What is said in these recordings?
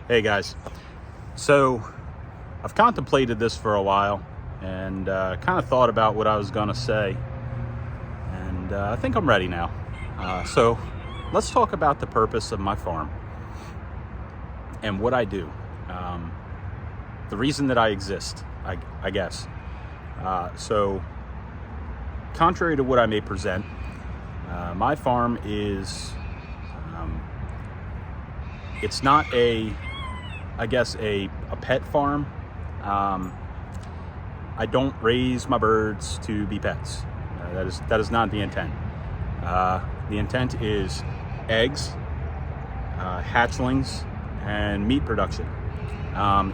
Hey guys, so I've contemplated this for a while and kind of thought about what I was gonna say, and I think I'm ready now. So let's talk about the purpose of my farm and what I do. The reason that I exist, I guess. So contrary to what I may present, my farm is, it's not a pet farm. I don't raise my birds to be pets. That is not the intent. The intent is eggs, hatchlings, and meat production.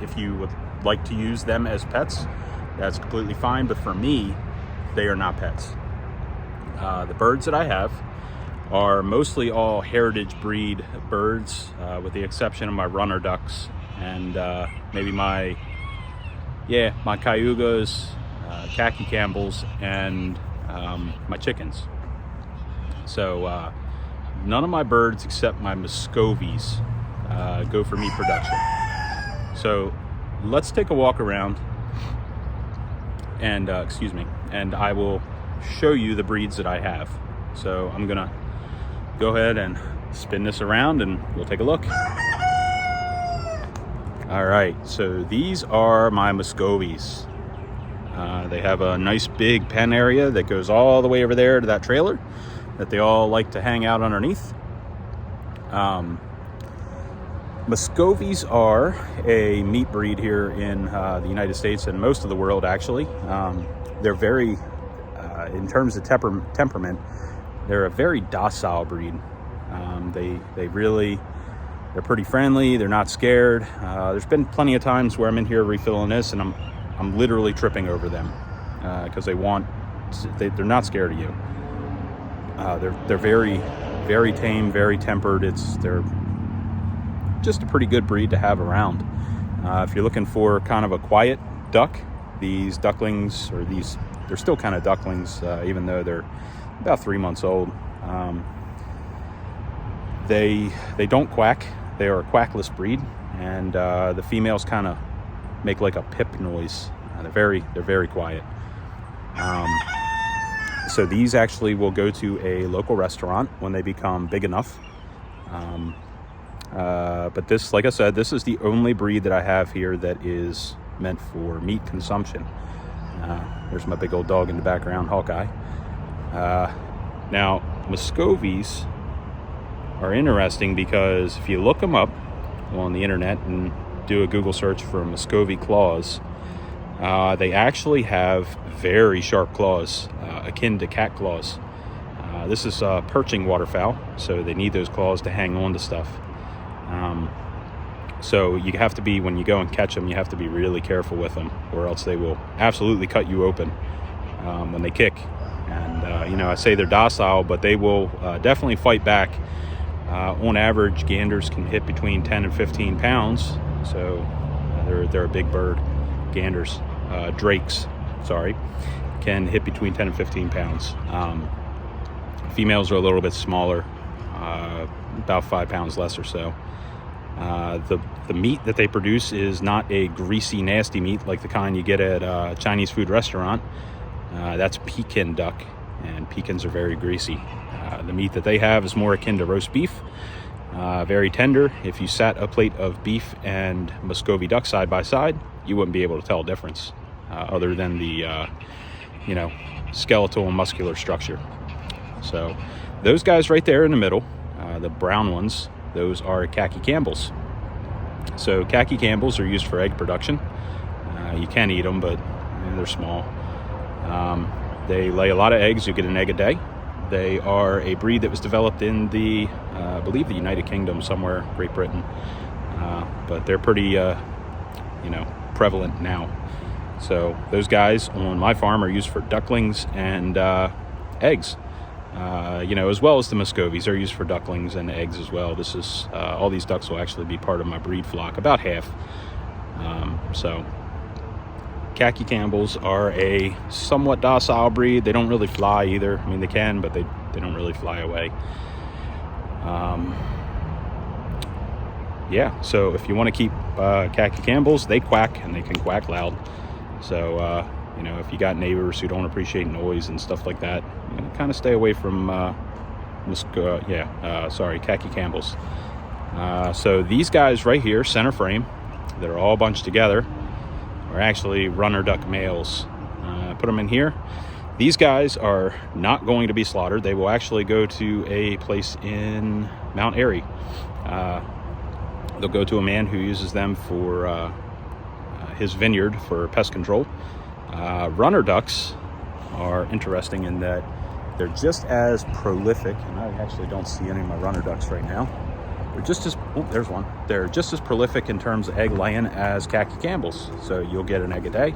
If you would like to use them as pets, that's completely fine. But for me, they are not pets. The birds that I have are mostly all heritage breed birds, with the exception of my runner ducks and maybe my cayugas, khaki Campbells, and my chickens. So none of my birds except my Muscovies go for meat production. So let's take a walk around and and I will show you the breeds that I have. So I'm gonna go ahead and spin this around and we'll take a look. All right, so these are my Muscovies. They have a nice big pen area that goes all the way over there to that trailer that they all like to hang out underneath. Muscovies are a meat breed here in the United States and most of the world, actually. They're very, in terms of temperament, they're a very docile breed. They're pretty friendly. They're not scared. There's been plenty of times where I'm in here refilling this and I'm literally tripping over them because they're not scared of you. They're very, very tame, very tempered. They're just a pretty good breed to have around. If you're looking for kind of a quiet duck, these ducklings, they're still kind of ducklings, even though they're about 3 months old. They don't quack. They are a quackless breed, and the females kind of make like a pip noise. They're very quiet. So these actually will go to a local restaurant when they become big enough. But this, like I said, this is the only breed that I have here that is meant for meat consumption. There's my big old dog in the background, Hawkeye. Now, Muscovies are interesting because if you look them up on the internet and do a Google search for Muscovy Claws, they actually have very sharp claws, akin to cat claws. This is perching waterfowl, so they need those claws to hang on to stuff. So you have to be, when you go and catch them, you have to be really careful with them, or else they will absolutely cut you open when they kick. And I say they're docile, but they will definitely fight back. On average, ganders can hit between 10 and 15 pounds, so they're a big bird. Ganders, drakes, can hit between 10 and 15 pounds. Females are a little bit smaller, about 5 pounds less or so. The meat that they produce is not a greasy, nasty meat like the kind you get at a Chinese food restaurant. That's Pekin duck, and Pekins are very greasy. The meat that they have is more akin to roast beef, very tender. If you sat a plate of beef and Muscovy duck side by side, you wouldn't be able to tell a difference, other than the skeletal and muscular structure. So those guys right there in the middle, the brown ones, those are khaki Campbells. So khaki Campbells are used for egg production. You can eat them, but they're small. They lay a lot of eggs. You get an egg a day. They are a breed that was developed in I believe the United Kingdom, somewhere, Great Britain. But they're pretty, prevalent now. So those guys on my farm are used for ducklings and eggs. As well as the Muscovies are used for ducklings and eggs as well. This is all these ducks will actually be part of my breed flock, about half. So khaki Campbells are a somewhat docile breed. They don't really fly either. I mean, they can, but they don't really fly away. yeah, so if you want to keep khaki Campbells, they quack, and they can quack loud. So you know, if you got neighbors who don't appreciate noise and stuff like that, you know, kind of stay away from khaki Campbells. So these guys right here, center frame, that are all bunched together, are actually runner duck males. Put them in here. These guys are not going to be slaughtered. They will actually go to a place in Mount Airy. They'll go to a man who uses them for his vineyard for pest control. Runner ducks are interesting in that they're just as prolific, and I actually don't see any of my runner ducks right now. They're just as, there's one. They're just as prolific in terms of egg laying as khaki Campbells. So you'll get an egg a day.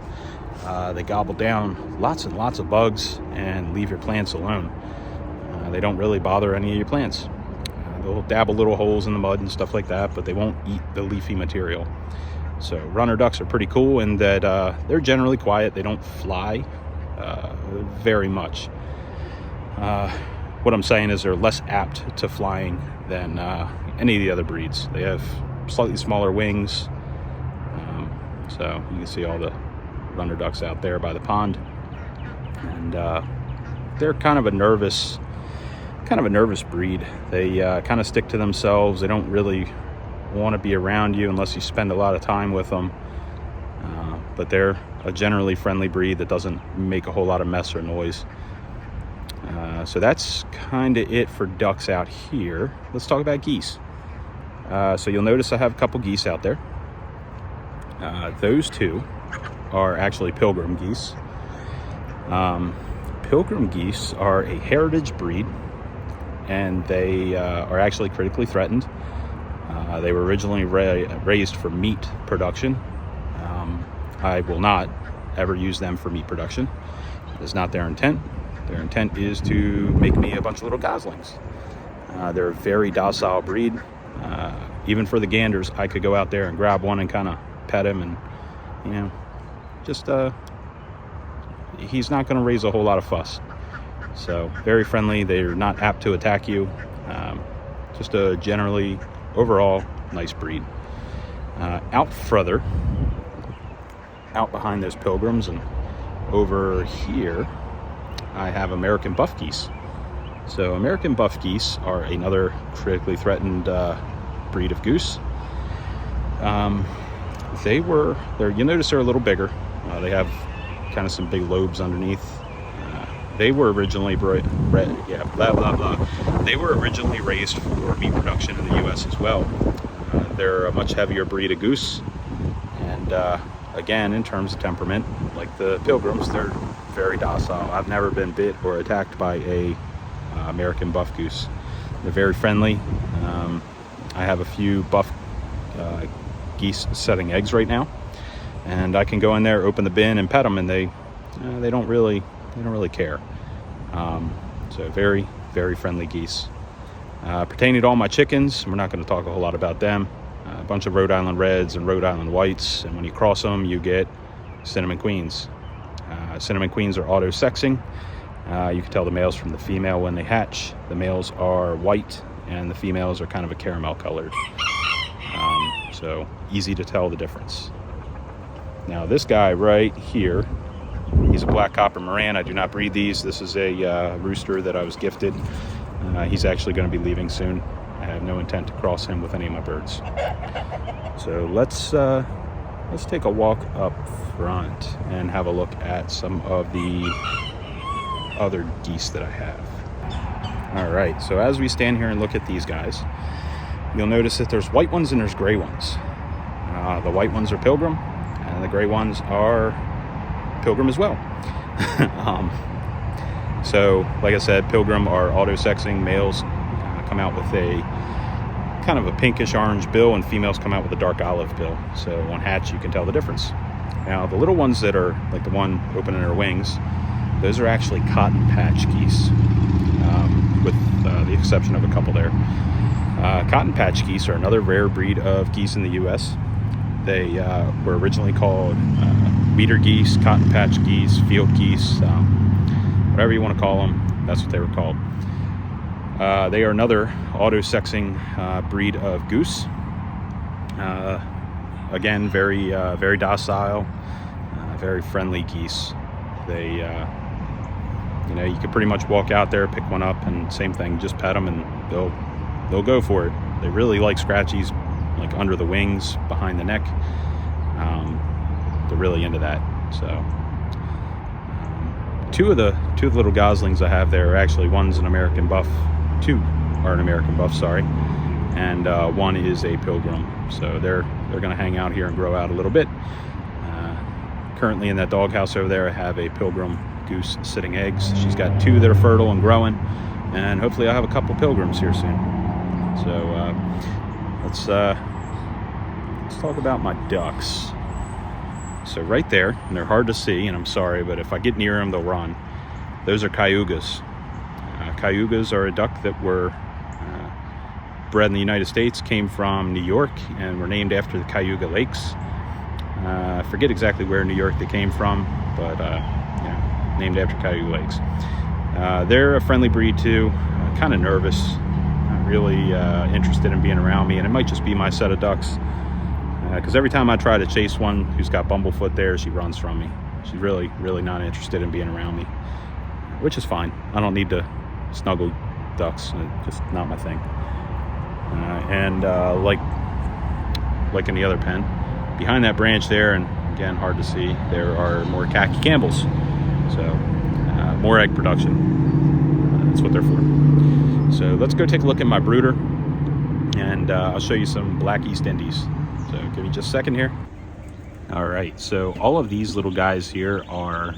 They gobble down lots and lots of bugs and leave your plants alone. They don't really bother any of your plants. They'll dabble little holes in the mud and stuff like that, but they won't eat the leafy material. So runner ducks are pretty cool in that they're generally quiet. They don't fly very much. What I'm saying is they're less apt to flying than any of the other breeds. They have slightly smaller wings. So you can see all the runner ducks out there by the pond. And they're kind of a nervous breed. They kind of stick to themselves. They don't really want to be around you unless you spend a lot of time with them. But they're a generally friendly breed that doesn't make a whole lot of mess or noise. So that's kind of it for ducks out here. Let's talk about geese. So you'll notice I have a couple geese out there. Those two are actually Pilgrim Geese. Pilgrim Geese are a heritage breed, and they are actually critically threatened. They were originally raised for meat production. I will not ever use them for meat production. It's not their intent. Their intent is to make me a bunch of little goslings. They're a very docile breed. Even for the ganders, I could go out there and grab one and kind of pet him, and you know, just he's not going to raise a whole lot of fuss. So very friendly. They're not apt to attack you. Just a generally overall nice breed. Out further, out behind those pilgrims and over here, I have American buff geese. So American buff geese are another critically threatened breed of goose. You notice they're a little bigger. They have kind of some big lobes underneath. They were originally They were originally raised for meat production in the U.S. as well. They're a much heavier breed of goose, and again, in terms of temperament, like the pilgrims, they're very docile. I've never been bit or attacked by a American buff goose. They're very friendly. I have a few buff geese setting eggs right now, and I can go in there, open the bin, and pet them, and they don't really care. So very, very friendly geese. Pertaining to all my chickens, we're not going to talk a whole lot about them. A bunch of Rhode Island Reds and Rhode Island Whites, and when you cross them, you get Cinnamon Queens. Cinnamon Queens are auto-sexing. You can tell the males from the female when they hatch. The males are white, and the females are kind of a caramel colored. So easy to tell the difference. Now this guy right here, he's a black copper Moran. I do not breed these. This is a rooster that I was gifted. He's actually going to be leaving soon. I have no intent to cross him with any of my birds. So let's take a walk up front and have a look at some of the other geese that I have. All right, so as we stand here and look at these guys, you'll notice that there's white ones and there's gray ones. The white ones are Pilgrim, and the gray ones are Pilgrim as well. So, like I said, Pilgrim are auto-sexing. Males come out with a kind of a pinkish orange bill, and females come out with a dark olive bill. So on hatch, you can tell the difference. Now, the little ones that are like the one opening their wings, those are actually cotton patch geese, with the exception of a couple there. Cotton patch geese are another rare breed of geese in the U.S. They were originally called weeder geese, cotton patch geese, field geese, whatever you want to call them, that's what they were called. They are another auto-sexing breed of goose. Again, very docile, very friendly geese. They, you know, you could pretty much walk out there, pick one up, and same thing, just pet them, and they'll go for it. They really like scratchies, like under the wings, behind the neck. They're really into that. So, two of the little goslings I have there are actually, one's an American buff, two are an American buff, sorry, and one is a pilgrim. So they're going to hang out here and grow out a little bit. Currently in that doghouse over there, I have a pilgrim goose sitting eggs. She's got two that are fertile and growing, and hopefully I'll have a couple pilgrims here soon. So let's talk about my ducks. So right there, and they're hard to see, and I'm sorry, but if I get near them, they'll run. Those are cayugas. Cayugas are a duck that were bred in the United States, came from New York, and were named after the Cayuga Lakes. I forget exactly where in New York they came from, but yeah, named after Cayuga Lakes. They're a friendly breed too, kind of nervous, not really interested in being around me, and it might just be my set of ducks. Because every time I try to chase one who's got bumblefoot there, she runs from me. She's really not interested in being around me, which is fine. I don't need to snuggle ducks. It's just not my thing. Like in the other pen, behind that branch there, and again, hard to see, there are more khaki Campbells. So more egg production. That's what they're for. So let's go take a look at my brooder, and I'll show you some black East Indies. So give me just a second here. All right, so all of these little guys here are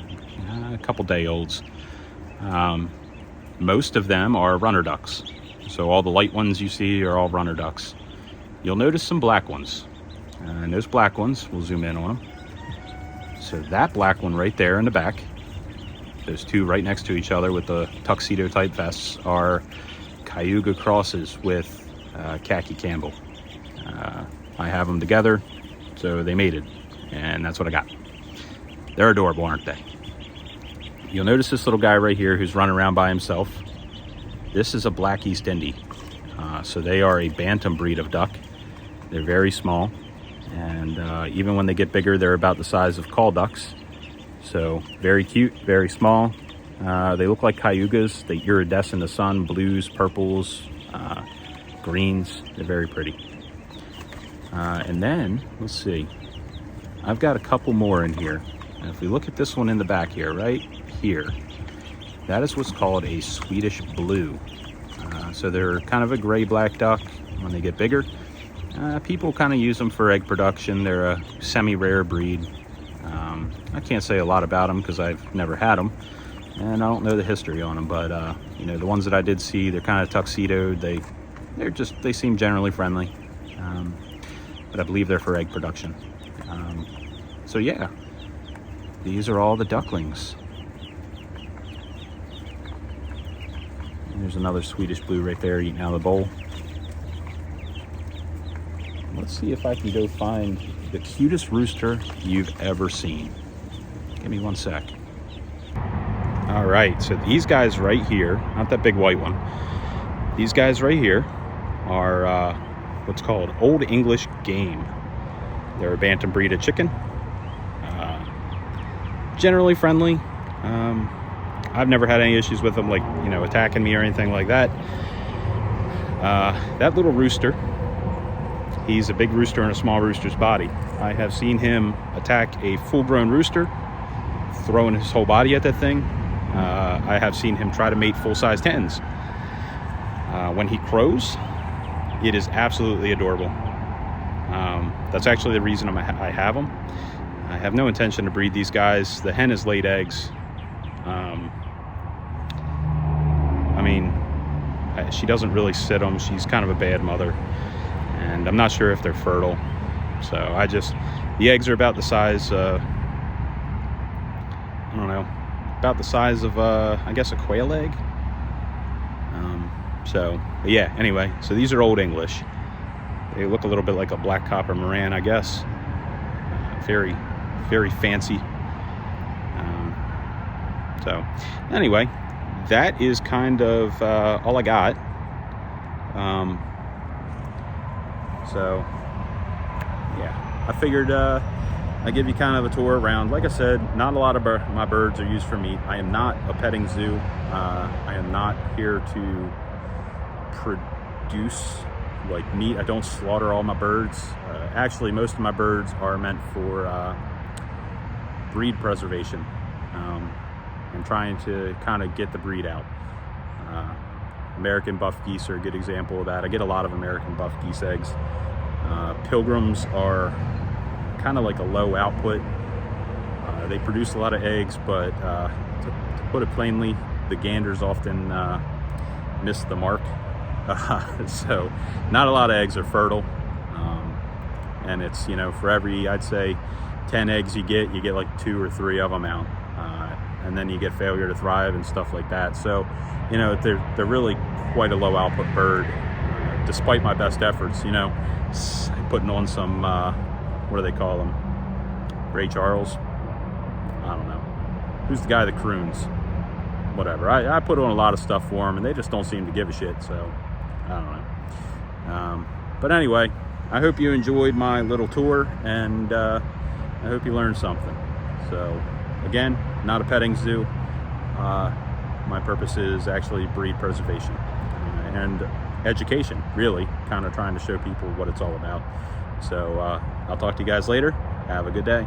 a couple day olds. Most of them are runner ducks. So all the light ones you see are all runner ducks. You'll notice some black ones. And those black ones, we'll zoom in on them. So that black one right there in the back, those two right next to each other with the tuxedo type vests, are Cayuga crosses with khaki Campbell. I have them together, so they mated, and that's what I got. They're adorable, aren't they? You'll notice this little guy right here who's running around by himself. This is a black East Indie. So they are a bantam breed of duck. They're very small, and even when they get bigger, they're about the size of call ducks. So very cute, very small. They look like cayugas. They iridesce in the sun, blues, purples, greens. They're very pretty. And then, let's see, I've got a couple more in here. And if we look at this one in the back here, right here, that is what's called a Swedish blue. So they're kind of a gray-black duck when they get bigger. People kind of use them for egg production. They're a semi-rare breed. I can't say a lot about them because I've never had them, and I don't know the history on them, but you know, the ones that I did see, they're kind of tuxedoed. They seem generally friendly. But I believe they're for egg production. So yeah, these are all the ducklings. And there's another Swedish blue right there eating out of the bowl. Let's see if I can go find the cutest rooster you've ever seen. Give me one sec. All right, so these guys right here, not that big white one, these guys right here are what's called Old English game. They're a bantam breed of chicken. Generally friendly. I've never had any issues with them, like, you know, attacking me or anything like that. That little rooster, he's a big rooster in a small rooster's body. I have seen him attack a full-grown rooster, throwing his whole body at that thing. I have seen him try to mate full-sized hens. When he crows, it is absolutely adorable. That's actually the reason I have them. I have no intention to breed these guys. The hen has laid eggs. I mean, she doesn't really sit them. She's kind of a bad mother, and I'm not sure if they're fertile. So the eggs are about the size, I don't know, about the size of, I guess, a quail egg. But yeah, anyway, so these are Old English. They look a little bit like a black copper Moran, I guess. Very, very fancy. So anyway, that is kind of all I got. So yeah, I figured I give you kind of a tour around. Like I said, not a lot of my birds are used for meat. I am not a petting zoo. I am not here to produce like meat. I don't slaughter all my birds. Actually, most of my birds are meant for breed preservation. I'm trying to kind of get the breed out. American buff geese are a good example of that. I get a lot of American buff geese eggs. Pilgrims are kind of like a low output. They produce a lot of eggs, but to put it plainly, the ganders often miss the mark. So not a lot of eggs are fertile. And it's, you know, for every, I'd say 10 eggs you get like 2 or 3 of them out. And then you get failure to thrive and stuff like that. So, you know, they're really quite a low output bird, despite my best efforts. You know, putting on some, what do they call them? Ray Charles? I don't know. Who's the guy that croons? Whatever. I put on a lot of stuff for them, and they just don't seem to give a shit. So, I don't know. But anyway, I hope you enjoyed my little tour, and I hope you learned something. So, again, not a petting zoo. My purpose is actually breed preservation and education, really, kind of trying to show people what it's all about. So I'll talk to you guys later. Have a good day.